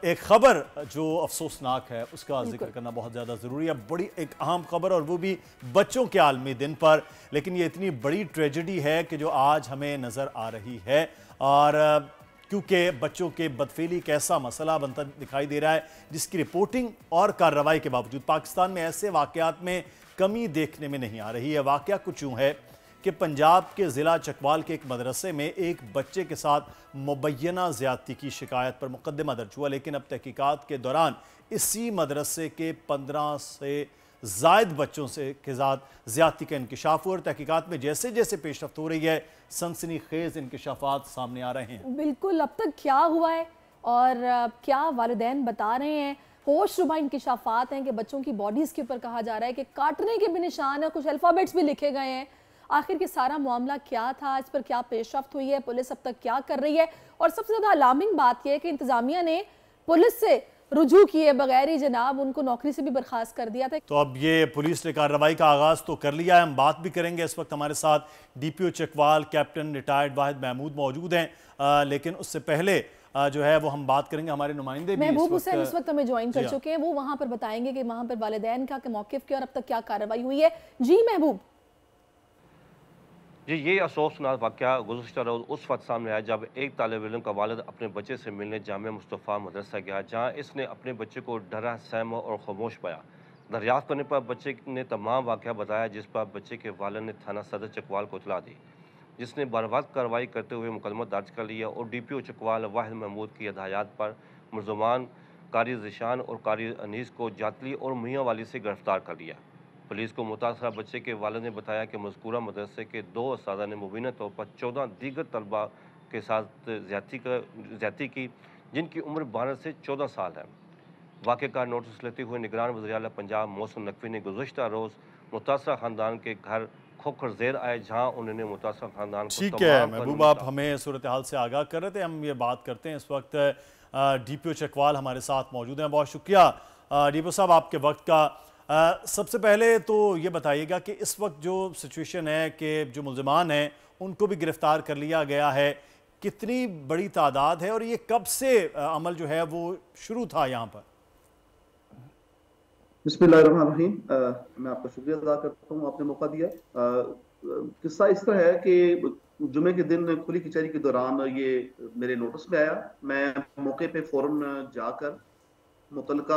एक खबर जो अफसोसनाक है उसका जिक्र करना बहुत ज़्यादा ज़रूरी है। बड़ी एक अहम खबर और वो भी बच्चों के आलमी दिन पर, लेकिन ये इतनी बड़ी ट्रेजेडी है कि जो आज हमें नज़र आ रही है। और क्योंकि बच्चों के बदफेली एक ऐसा मसला बनता दिखाई दे रहा है जिसकी रिपोर्टिंग और कार्रवाई के बावजूद पाकिस्तान में ऐसे वाक़यात में कमी देखने में नहीं आ रही है। वाक़या कुछ यूँ है कि पंजाब के ज़िला चकवाल के एक मदरसे में एक बच्चे के साथ मुबैना ज़्यादती की शिकायत पर मुकदमा दर्ज हुआ, लेकिन अब तहकीकात के दौरान इसी मदरसे के 15 से ज़ायद बच्चों से के साथ ज़्यादती का इंकशाफ हुआ और तहकीकात में जैसे जैसे पेशरफ्त हो रही है सनसनीखेज़ इंकशाफात सामने आ रहे हैं। बिल्कुल, अब तक क्या हुआ है और क्या वालिदैन बता रहे हैं? होशरुबा इंकशाफात हैं कि बच्चों की बॉडीज़ के ऊपर कहा जा रहा है कि काटने के भी निशान है, कुछ अल्फ़ाबेट्स भी लिखे गए हैं। आखिर के सारा मामला क्या था, इस पर क्या पेशरफ्त हुई है, पुलिस अब तक क्या कर रही है? और सबसे ज़्यादा अलार्मिंग बात यह है कि इंतज़ामिया ने पुलिस से रुजू किए बगैर ही जनाब उनको नौकरी से भी बर्खास्त कर दिया था। तो अब ये पुलिस ने कार्रवाई का आगाज़ तो कर लिया है, हम बात भी करेंगे। इस वक्त हमारे साथ डीपीओ चकवाल कैप्टन रिटायर्ड वाहिद महमूद मौजूद हैं, लेकिन उससे पहले जो है वो हम बात करेंगे हमारे नुमाइंदे महबूब हुसैन इस वक्त हमें ज्वाइन कर हाँ। चुके हैं। वो वहां पर बताएंगे कि वहां पर वालिदैन का मौक़िफ़ क्या और अब तक क्या कार्रवाई हुई है। जी महबूब। जी, ये अफसोसनाक वाक़या गुज़श्ता रोज़ उस वक्त सामने आया जब एक तालिब इल्म का वालिद अपने बच्चे से मिलने जामिया मुस्तफ़ा मदरसा गया, जहाँ इसने अपने बच्चे को डरा, सहमा और खामोश पाया। दरियाफ़्त करने पर बच्चे ने तमाम वाक़या बताया, जिस पर बच्चे के वालिद ने थाना सदर चकवाल को इत्तला दी, जिसने बरवक्त कार्रवाई करते हुए मुकदमा दर्ज कर लिया और डीपीओ चकवाल वाहिद महमूद की हिदायत पर मुलज़मान कारी ज़ीशान और कारी अनीस को जातली और मियाँ वाली से गिरफ्तार कर लिया। पुलिस को मुतासरा बच्चे के वालिद ने बताया कि मज़कूरा मदरसे के 2 उस्तादा ने मुबीना तौर पर 14 दीगर तलबा के साथ ज़्यादती की, जिनकी उम्र 12 से 14 साल है। वाक़े का नोटिस लेते हुए निगरान वज़ीर आला पंजाब मोहसिन नकवी ने गुज़श्ता रोज़ मुतासरा ख़ानदान के घर खोखर ज़ेर आए, जहाँ उन्होंने मुतासरा ख़ानदान को ठीक है महबूब, आप हमें सूरत हाल से आगाह कर रहे थे। हम ये बात करते हैं, इस वक्त डीपीओ चकवाल हमारे साथ मौजूद हैं। बहुत शुक्रिया डीपीओ साहब आपके वक्त का। सबसे पहले तो ये बताइएगा कि इस वक्त जो सिचुएशन है कि जो मुल्ज़िमान हैं उनको भी गिरफ्तार कर लिया गया है, कितनी बड़ी तादाद है और ये कब से अमल जो है वो शुरू था यहाँ पर? बिस्मिल्लाहिर्रहमानिर्रहीम। मैं आपका शुक्रिया अदा करता हूँ, आपने मौका दिया। किस्सा इस तरह है कि जुमे के दिन खुली कचहरी के दौरान ये मेरे नोटिस में आया। मैं मौके पे फौरन जाकर मुतलका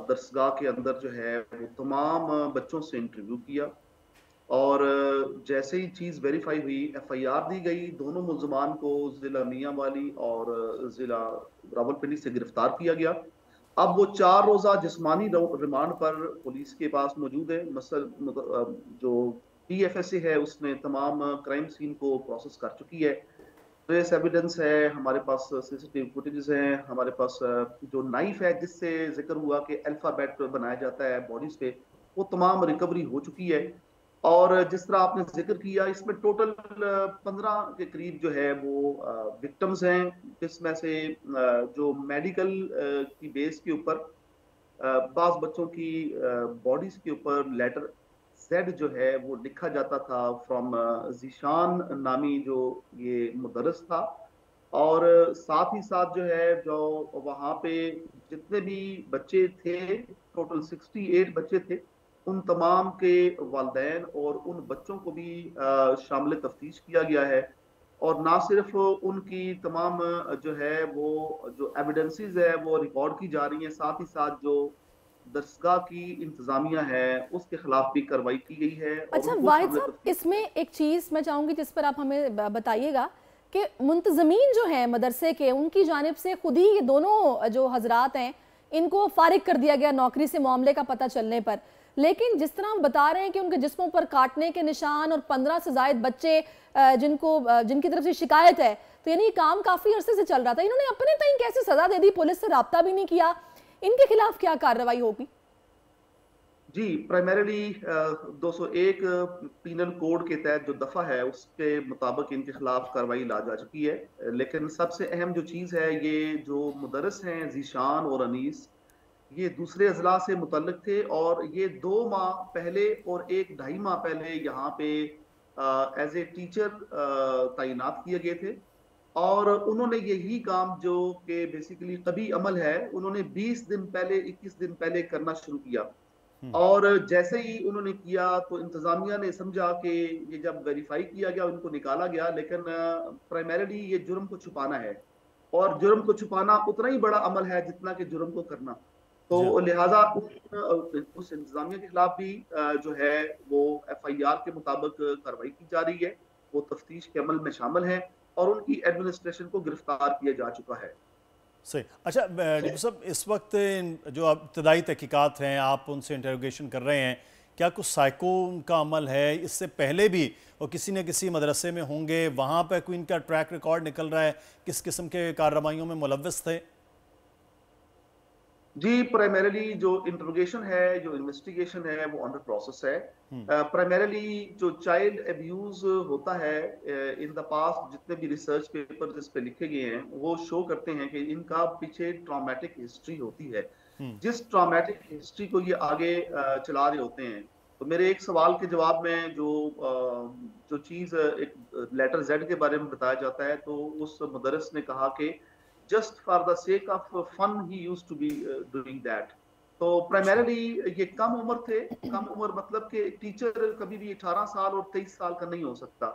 दरसगाह के अंदर जो है वो तमाम बच्चों से इंटरव्यू किया और जैसे ही चीज़ वेरीफाई हुई, एफआईआर दी गई। दोनों मुल्ज़मान को जिला मियाँ वाली और जिला रावलपिंडी से गिरफ्तार किया गया। अब वो 4 रोज़ा जिस्मानी रिमांड पर पुलिस के पास मौजूद है। जो पीएफएसए है उसने तमाम क्राइम सीन को प्रोसेस कर चुकी है। ट्रेस एविडेंस है, हमारे पास सीसीटीवी फुटेजेस हैं, हमारे पास जो नाइफ है जिससे जिक्र हुआ कि अल्फाबेट बनाया जाता है बॉडीज पे, वो तमाम रिकवरी हो चुकी है। और जिस तरह आपने जिक्र किया, इसमें टोटल 15 के करीब जो है वो विक्टिम्स हैं, जिसमें से जो मेडिकल की बेस के ऊपर बाज बच्चों की बॉडीज के ऊपर लेटर जेड जो है वो लिखा जाता था फ्रॉम जीशान नामी जो ये मुदर्रिस था। और साथ ही साथ जो है जो वहाँ पे जितने भी बच्चे थे, टोटल 68 बच्चे थे, उन तमाम के वालिदैन और उन बच्चों को भी शामिल तफ्तीश किया गया है। और ना सिर्फ उनकी तमाम जो है वो जो एविडेंसेस है वो रिकॉर्ड की जा रही हैं, साथ ही साथ जो दरसगाह की इंतजामिया है उसके खिलाफ भी कार्रवाई की गई है। और अच्छा उनको वाहिद शामिल साहब, तफ्तीश इसमें एक चीज़ मैं चाहूँगी जिस पर आप हमें बताइएगा कि मुंतजमीन जो हैं मदरसे के, उनकी जानिब से खुद ही ये दोनों जो हजरात हैं इनको फारिग कर दिया गया नौकरी से मामले का पता चलने पर। लेकिन जिस तरह हम बता रहे हैं कि उनके जिस्मों पर काटने के निशान और 15 से ज़ायद बच्चे जिनकी तरफ से शिकायत है, तो यानी काम काफ़ी अरसे से चल रहा था। इन्होंने अपने तय कैसे सज़ा दे दी, पुलिस से रब्ता भी नहीं किया, इनके खिलाफ क्या कार्रवाई होगी? जी, प्राइमरीली 201 पीनल कोड के तहत जो दफा है उसके मुताबिक इनके खिलाफ कार्रवाई ला जा चुकी है। लेकिन सबसे अहम जो चीज है, ये जो मुदर्रिस हैं जीशान और अनीस, ये दूसरे अजला से मुतल्लिक थे और ये 2 माह पहले और 1 ढाई माह पहले यहाँ पे एज ए टीचर तैनात किए गए थे। और उन्होंने यही काम जो कि बेसिकली कभी अमल है, उन्होंने 20 दिन पहले 21 दिन पहले करना शुरू किया। और जैसे ही उन्होंने किया तो इंतजामिया ने समझा कि ये जब वेरीफाई किया गया, उनको निकाला गया, लेकिन प्राइमरीली ये जुर्म को छुपाना है, और जुर्म को छुपाना उतना ही बड़ा अमल है जितना कि जुर्म को करना। तो लिहाजा उस इंतजामिया के खिलाफ भी जो है वो FIR के मुताबिक कार्रवाई की जा रही है, वो तफ्तीश के अमल में शामिल है और उनकी एडमिनिस्ट्रेशन को गिरफ्तार किया जा चुका है। सही। अच्छा डिप्टी साहब, इस वक्त जो इब्तदाई तहकीकात हैं, आप उनसे इंटरोगेशन कर रहे हैं, क्या कुछ साइको का अमल है? इससे पहले भी वो किसी न किसी मदरसे में होंगे, वहाँ पर कोई इनका ट्रैक रिकॉर्ड निकल रहा है, किस किस्म के कार्रवाइयों में मुलव्वस थे? जी, प्राइमरीली जो इंटरोगेशन है, जो इन्वेस्टिगेशन है, वो अंडर प्रोसेस है। प्राइमरीली जो चाइल्ड अब्यूज होता है इन द पास्ट, जितने भी रिसर्च पेपर इस पे लिखे गए हैं वो शो करते हैं कि इनका पीछे ट्रॉमेटिक हिस्ट्री होती है। जिस ट्रॉमेटिक हिस्ट्री को ये आगे चला रहे होते हैं, तो मेरे एक सवाल के जवाब में जो चीज एक लेटर Z के बारे में बताया जाता है, तो उस मुदर्रिस ने कहा कि just for the sake of fun he used to be doing that। तो प्राइमरीली ये कम उम्र थे, कम उम्र मतलब कि टीचर कभी भी 18 साल और 23 साल का नहीं हो सकता।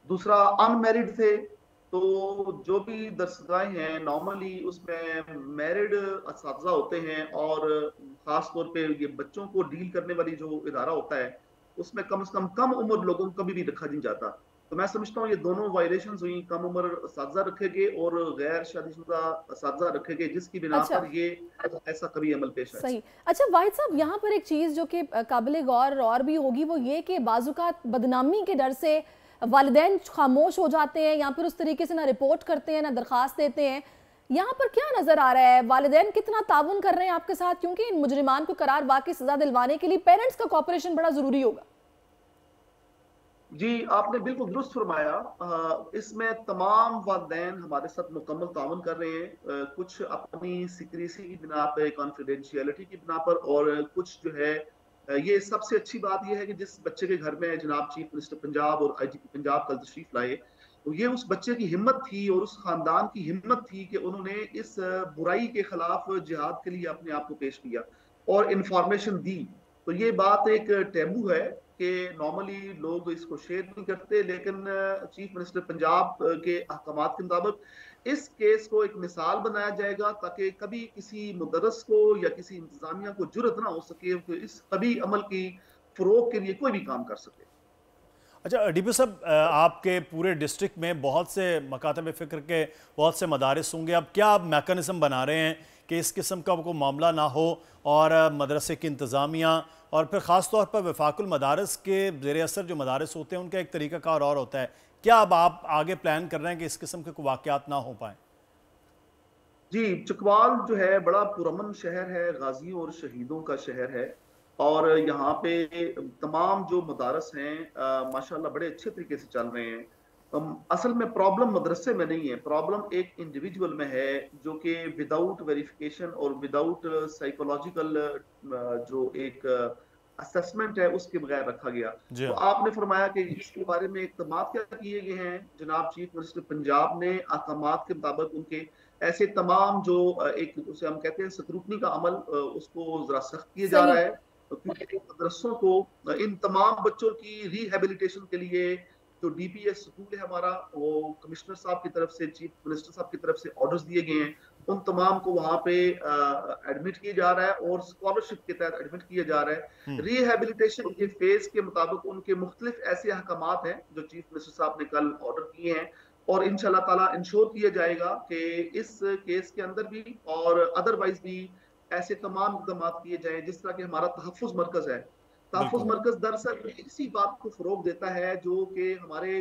दूसरा, अनमैरिड थे, तो जो भी दरसगाहें हैं नॉर्मली उसमें मैरिड असातिज़ा होते हैं, और खास तौर पे ये बच्चों को डील करने वाली जो इदारा होता है उसमें कम से कम उम्र लोगों को कभी भी रखा नहीं जाता। तो मैं समझता हूँ ये दोनों वायलेशंस हुई, कम उम्र असातिज़ा रखे गए और गैर शादीशुदा असातिज़ा रखे गए, जिसकी बिना पर ये ऐसा कभी अमल पेश आया। सही। अच्छा वाहिद साहब, यहाँ पर एक चीज़ जो कि काबिल गौर और भी होगी, वो ये कि बाज़ुकात बदनामी के डर से वालिदैन खामोश हो जाते हैं, या फिर उस तरीके से ना रिपोर्ट करते हैं, ना दरख्वास्त देते हैं। यहाँ पर क्या नजर आ रहा है, वालिदैन कितना ताउन कर रहे हैं आपके साथ? क्योंकि इन मुजरिमान को करार वाकई सजा दिलवाने के लिए पेरेंट्स का कोऑपरेशन बड़ा जरूरी होगा। जी, आपने बिल्कुल दुरुस्त फरमाया। इसमें तमाम वालिदैन हमारे साथ मुकम्मल ताउन कर रहे हैं, कुछ अपनी सीक्रेसी की बिना पर, कॉन्फिडेंशियलिटी की बिना पर, और कुछ जो है ये सबसे अच्छी बात यह है कि जिस बच्चे के घर में जनाब चीफ मिनिस्टर पंजाब और IGP पंजाब कल तशरीफ लाए, तो ये उस बच्चे की हिम्मत थी और उस खानदान की हिम्मत थी कि उन्होंने इस बुराई के खिलाफ जिहाद के लिए अपने आप को पेश किया और इंफॉर्मेशन दी। तो ये बात एक टैबू है कि नॉर्मली लोग इसको शेयर नहीं करते, लेकिन चीफ मिनिस्टर पंजाब के अहकामात के मुताबिक इस केस को एक मिसाल बनाया जाएगा, ताकि कभी किसी मुदर्रिस को या किसी इंतजामिया को जुर्रत ना हो सके कि इस कभी अमल की फरोग के लिए कोई भी काम कर सके। अच्छा डीपी साहब, आपके पूरे डिस्ट्रिक्ट में बहुत से मकातब फ़िक्र के बहुत से मदारिस होंगे, अब क्या आप मैकेनिज़्म बना रहे हैं कि इस किस्म का कोई मामला ना हो, और मदरसे की इंतज़ामिया और फिर ख़ास तौर पर वफाकुल मदारिस के ज़ेर असर जो मदारिस होते हैं उनका एक तरीक़ाकार और होता है, क्या अब आप आगे प्लान कर रहे हैं कि इस किस्म के कोई वाक़यात ना हो पाए? जी, चकवाल जो है बड़ा पुरअमन शहर है, गाजियों और शहीदों का शहर है, और यहाँ पे तमाम जो मदारस हैं माशाल्लाह बड़े अच्छे तरीके से चल रहे हैं। असल में प्रॉब्लम मदरसे में नहीं है, प्रॉब्लम एक इंडिविजुअल में है जो कि विदाउट वेरिफिकेशन और विदाउट साइकोलॉजिकल जो एक असेसमेंट है उसके बगैर रखा गया। तो आपने फरमाया कि इसके बारे में इक़दामात क्या किए गए हैं। जनाब चीफ मिनिस्टर पंजाब ने अहकामात के मुताबिक उनके ऐसे तमाम जो एक उसे हम कहते हैं स्क्रूटनी का अमल, उसको जरा सख्त किया जा रहा है, क्योंकि मदरसों को इन तमाम बच्चों की रिहेबिलिटेशन के लिए जो DPS स्कूल है हमारा, वो कमिश्नर साहब की तरफ से, चीफ मिनिस्टर साहब की तरफ से ऑर्डर्स दिए गए हैं, उन तमाम को वहां पे एडमिट किया जा रहा है और स्कॉलरशिप के तहत एडमिट किया जा रहा है। रिहेबिलिटेशन के फेज के मुताबिक उनके मुख्तलिफ ऐसे अहकामात हैं जो चीफ मिनिस्टर साहब ने कल ऑर्डर किए हैं, और इंशाल्लाह ताला इंश्योर किया जाएगा कि इस केस के अंदर भी और अदरवाइज भी ऐसे तमाम इक़दाम किए जाएं। जिस तरह के हमारा तहफ़्फ़ुज़ मरकज़ है, तहफ़्फ़ुज़ मरकज़ दरअसल इसी बात को फ़रोग़ देता है जो कि हमारे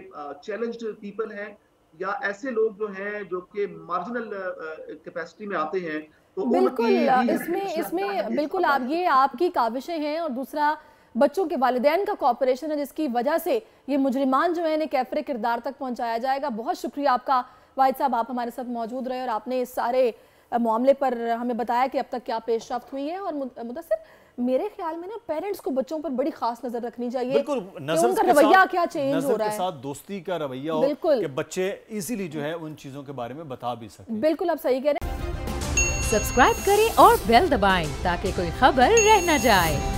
चैलेंज्ड पीपल हैं या ऐसे लोग जो हैं जो कि मार्जिनल कैपेसिटी में आते हैं, तो बिल्कुल इसमें बिल्कुल ये आपकी काविशें हैं, और दूसरा बच्चों के वालिदैन का कोऑपरेशन है, जिसकी वजह से ये मुजरिमान जो है इन्हें कैफरे किरदार तक पहुंचाया जाएगा। बहुत शुक्रिया आपका वाहिद साहब, आप हमारे साथ मौजूद रहे और आपने इस सारे मामले पर हमें बताया कि अब तक क्या पेशरफ्त हुई है। और मुदस्सिर, मेरे ख्याल में ना पेरेंट्स को बच्चों पर बड़ी खास नजर रखनी चाहिए। बिल्कुल, नजर उनका के रवैया साथ, क्या चेंज हो रहा है, के साथ दोस्ती का रवैया हो बिल्कुल, कि बच्चे इजीली जो है उन चीजों के बारे में बता भी सकें। बिल्कुल आप सही कह रहे हैं। सब्सक्राइब करें और बेल दबाएं ताकि कोई खबर रह न जाए।